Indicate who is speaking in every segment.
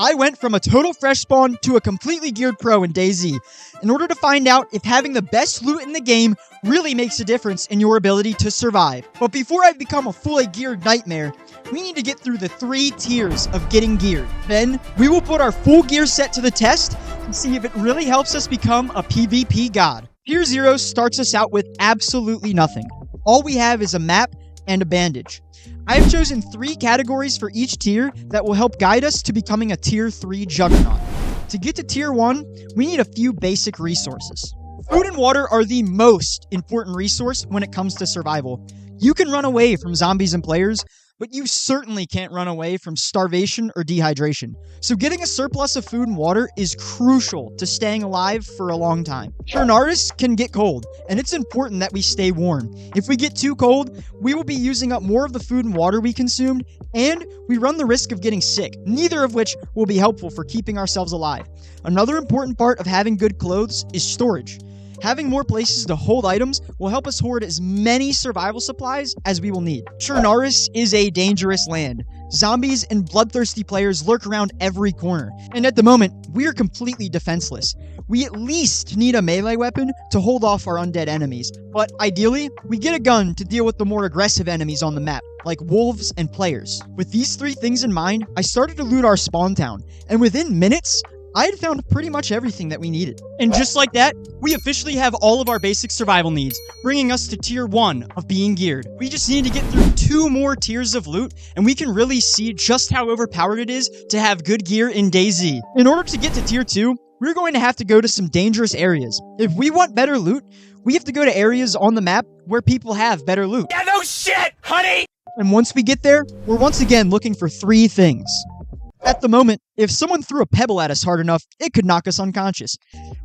Speaker 1: I went from a total fresh spawn to a completely geared pro in DayZ in order to find out if having the best loot in the game really makes a difference in your ability to survive. But before I become a fully geared nightmare, we need to get through the 3 tiers of getting geared. Then, we will put our full gear set to the test and see if it really helps us become a PvP god. Tier 0 starts us out with absolutely nothing. All we have is a map and a bandage. I have chosen 3 categories for each tier that will help guide us to becoming a tier 3 juggernaut. To get to tier 1, we need a few basic resources. Food and water are the most important resource when it comes to survival. You can run away from zombies and players, but you certainly can't run away from starvation or dehydration. So getting a surplus of food and water is crucial to staying alive for a long time. Chernarus can get cold, and it's important that we stay warm. If we get too cold, we will be using up more of the food and water we consumed, and we run the risk of getting sick, neither of which will be helpful for keeping ourselves alive. Another important part of having good clothes is storage. Having more places to hold items will help us hoard as many survival supplies as we will need. Chernarus is a dangerous land. Zombies and bloodthirsty players lurk around every corner, and at the moment, we are completely defenseless. We at least need a melee weapon to hold off our undead enemies, but ideally, we get a gun to deal with the more aggressive enemies on the map, like wolves and players. With these 3 things in mind, I started to loot our spawn town, and within minutes, I had found pretty much everything that we needed. And just like that, we officially have all of our basic survival needs, bringing us to tier 1 of being geared. We just need to get through 2 more tiers of loot, and we can really see just how overpowered it is to have good gear in DayZ. In order to get to tier 2, we're going to have to go to some dangerous areas. If we want better loot, we have to go to areas on the map where people have better loot.
Speaker 2: Yeah, no shit, honey!
Speaker 1: And once we get there, we're once again looking for 3 things. At the moment, if someone threw a pebble at us hard enough, it could knock us unconscious.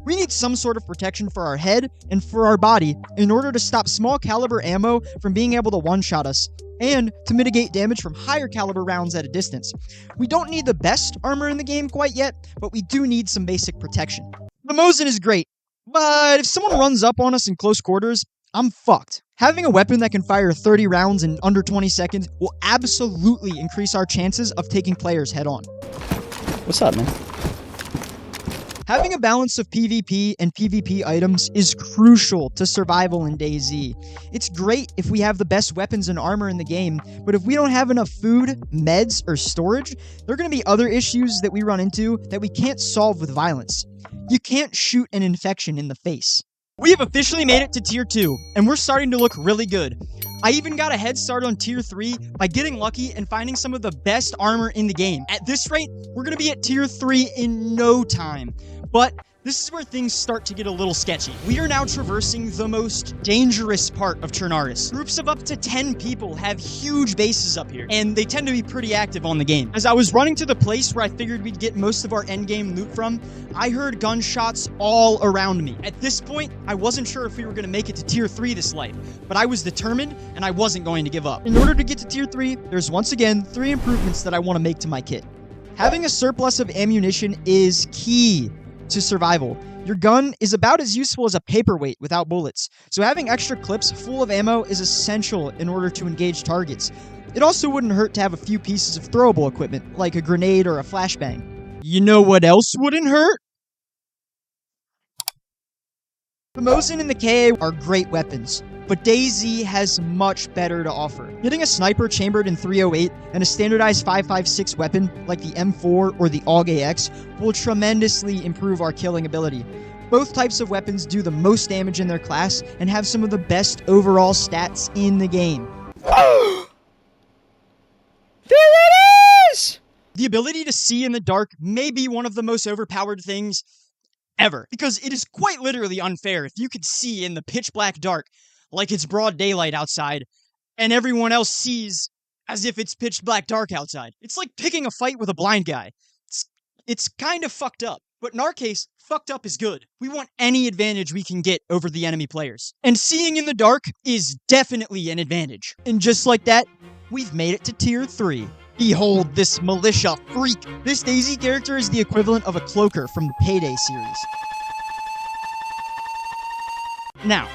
Speaker 1: We need some sort of protection for our head and for our body in order to stop small caliber ammo from being able to one-shot us, and to mitigate damage from higher caliber rounds at a distance. We don't need the best armor in the game quite yet, but we do need some basic protection. The Mosin is great, but if someone runs up on us in close quarters, I'm fucked. Having a weapon that can fire 30 rounds in under 20 seconds will absolutely increase our chances of taking players head on.
Speaker 3: What's up, man?
Speaker 1: Having a balance of PvP and PvP items is crucial to survival in DayZ. It's great if we have the best weapons and armor in the game, but if we don't have enough food, meds, or storage, there are going to be other issues that we run into that we can't solve with violence. You can't shoot an infection in the face. We have officially made it to tier 2, and we're starting to look really good. I even got a head start on tier 3 by getting lucky and finding some of the best armor in the game. At this rate, we're going to be at tier 3 in no time. But this is where things start to get a little sketchy. We are now traversing the most dangerous part of Chernarus. Groups of up to 10 people have huge bases up here, and they tend to be pretty active on the game. As I was running to the place where I figured we'd get most of our endgame loot from, I heard gunshots all around me. At this point, I wasn't sure if we were going to make it to tier 3 this life, but I was determined, and I wasn't going to give up. In order to get to tier 3, there's once again 3 improvements that I want to make to my kit. Having a surplus of ammunition is key to survival. Your gun is about as useful as a paperweight without bullets, so having extra clips full of ammo is essential in order to engage targets. It also wouldn't hurt to have a few pieces of throwable equipment, like a grenade or a flashbang. You know what else wouldn't hurt? The Mosin and the KA are great weapons, but DayZ has much better to offer. Getting a sniper chambered in 308 and a standardized 5.56 weapon like the M4 or the AUG-AX will tremendously improve our killing ability. Both types of weapons do the most damage in their class and have some of the best overall stats in the game.
Speaker 3: There it is!
Speaker 1: The ability to see in the dark may be one of the most overpowered things ever, because it is quite literally unfair if you could see in the pitch black dark like it's broad daylight outside, and everyone else sees as if it's pitch black dark outside. It's like picking a fight with a blind guy. It's kind of fucked up. But in our case, fucked up is good. We want any advantage we can get over the enemy players. And seeing in the dark is definitely an advantage. And just like that, we've made it to tier 3. Behold this militia freak. This DayZ character is the equivalent of a cloaker from the Payday series. Now,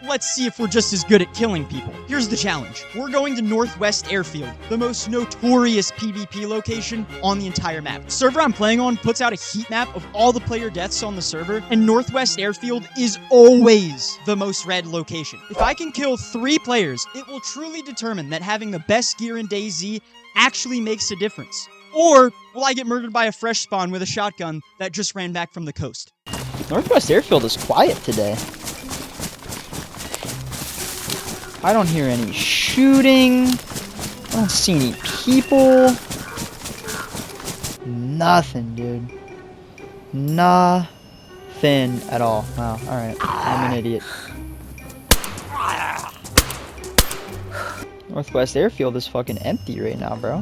Speaker 1: let's see if we're just as good at killing people. Here's the challenge. We're going to Northwest Airfield, the most notorious PvP location on the entire map. The server I'm playing on puts out a heat map of all the player deaths on the server, and Northwest Airfield is always the most red location. If I can kill 3 players, it will truly determine that having the best gear in DayZ actually makes a difference. Or will I get murdered by a fresh spawn with a shotgun that just ran back from the coast?
Speaker 3: Northwest Airfield is quiet today. I don't hear any shooting. I don't see any people. Nothing, dude. Nothing at all. Wow, alright. I'm an idiot. Northwest Airfield is fucking empty right now, bro.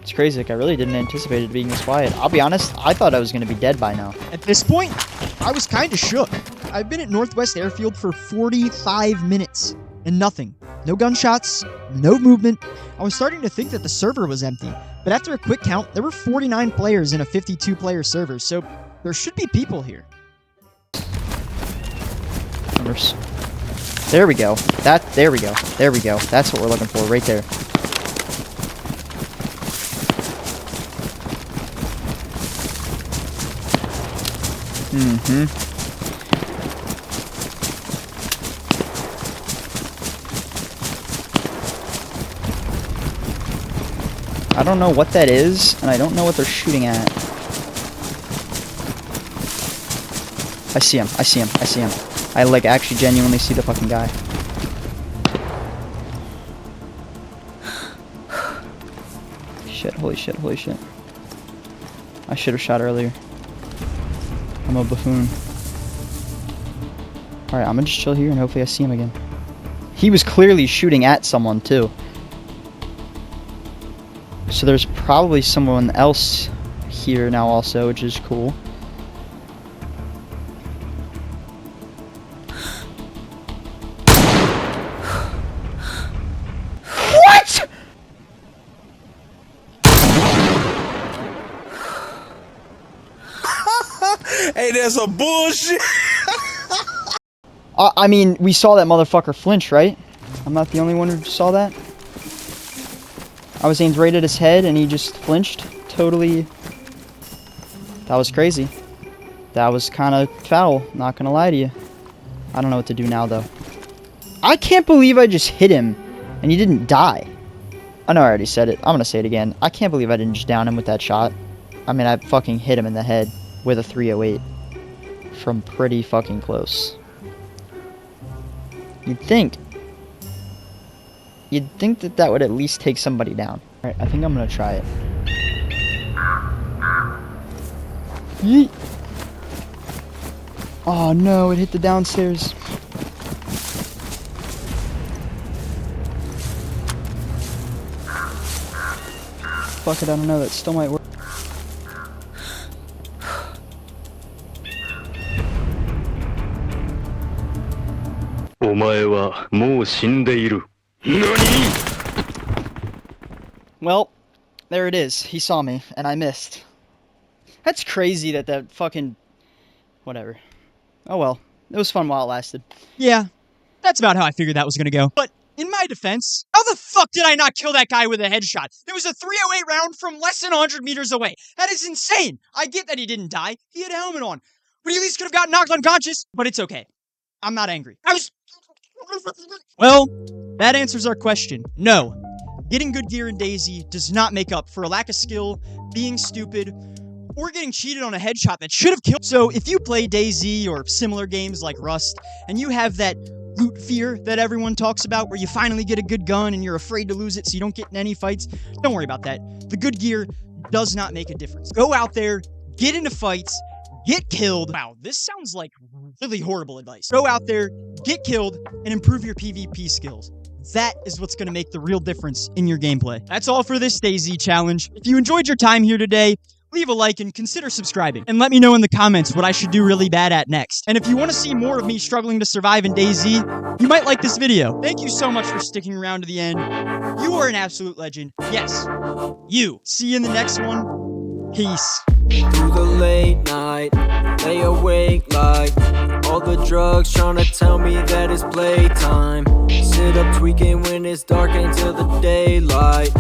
Speaker 3: It's crazy. Like, I really didn't anticipate it being this quiet. I'll be honest, I thought I was going to be dead by now.
Speaker 1: At this point, I was kind of shook. I've been at Northwest Airfield for 45 minutes and nothing. No gunshots, no movement. I was starting to think that the server was empty, but after a quick count, there were 49 players in a 52-player server, so there should be people here.
Speaker 3: Numbers. There we go. There we go. There we go. That's what we're looking for right there. I don't know what that is, and I don't know what they're shooting at. I see him. I see him. I see him. I, like, actually genuinely see the fucking guy. Shit, holy shit, holy shit. I should have shot earlier. I'm a buffoon. Alright, I'm gonna just chill here and hopefully I see him again. He was clearly shooting at someone, too. So there's probably someone else here now also, which is cool. What?!
Speaker 2: Hey, that's a bullshit.
Speaker 3: I mean, we saw that motherfucker flinch, right? I'm not the only one who saw that. I was aimed right at his head and he just flinched. Totally. That was crazy. That was kind of foul, not gonna lie to you. I don't know what to do now, though. I can't believe I just hit him and he didn't die. I know I already said it. I'm gonna say it again. I can't believe I didn't just down him with that shot. I mean, I fucking hit him in the head with a 308 from pretty fucking close. You'd think that that would at least take somebody down. Alright, I think I'm gonna try it. Yeet. Oh no, it hit the downstairs. Fuck it, I don't know, that still might work. Well, there it is. He saw me, and I missed. That's crazy that fucking... Whatever. Oh well. It was fun while it lasted.
Speaker 1: Yeah, that's about how I figured that was gonna go. But in my defense, how the fuck did I not kill that guy with a headshot? It was a 308 round from less than 100 meters away. That is insane. I get that he didn't die. He had a helmet on. But he at least could have gotten knocked unconscious. But it's okay. I'm not angry. Well, that answers our question. No. Getting good gear in DayZ does not make up for a lack of skill, being stupid, or getting cheated on a headshot that should have killed. So if you play DayZ or similar games like Rust, and you have that loot fear that everyone talks about, where you finally get a good gun and you're afraid to lose it so you don't get in any fights, don't worry about that. The good gear does not make a difference. Go out there, get into fights, get killed. Wow, this sounds like really horrible advice. Go out there, get killed, and improve your PvP skills. That is what's going to make the real difference in your gameplay. That's all for this DayZ challenge. If you enjoyed your time here today, leave a like and consider subscribing. And let me know in the comments what I should do really bad at next. And if you want to see more of me struggling to survive in DayZ, you might like this video. Thank you so much for sticking around to the end. You are an absolute legend. Yes, you. See you in the next one. Peace.
Speaker 4: Through the late night lay awake like all the drugs trying to tell me that it's playtime. Sit up tweaking when it's dark until the daylight.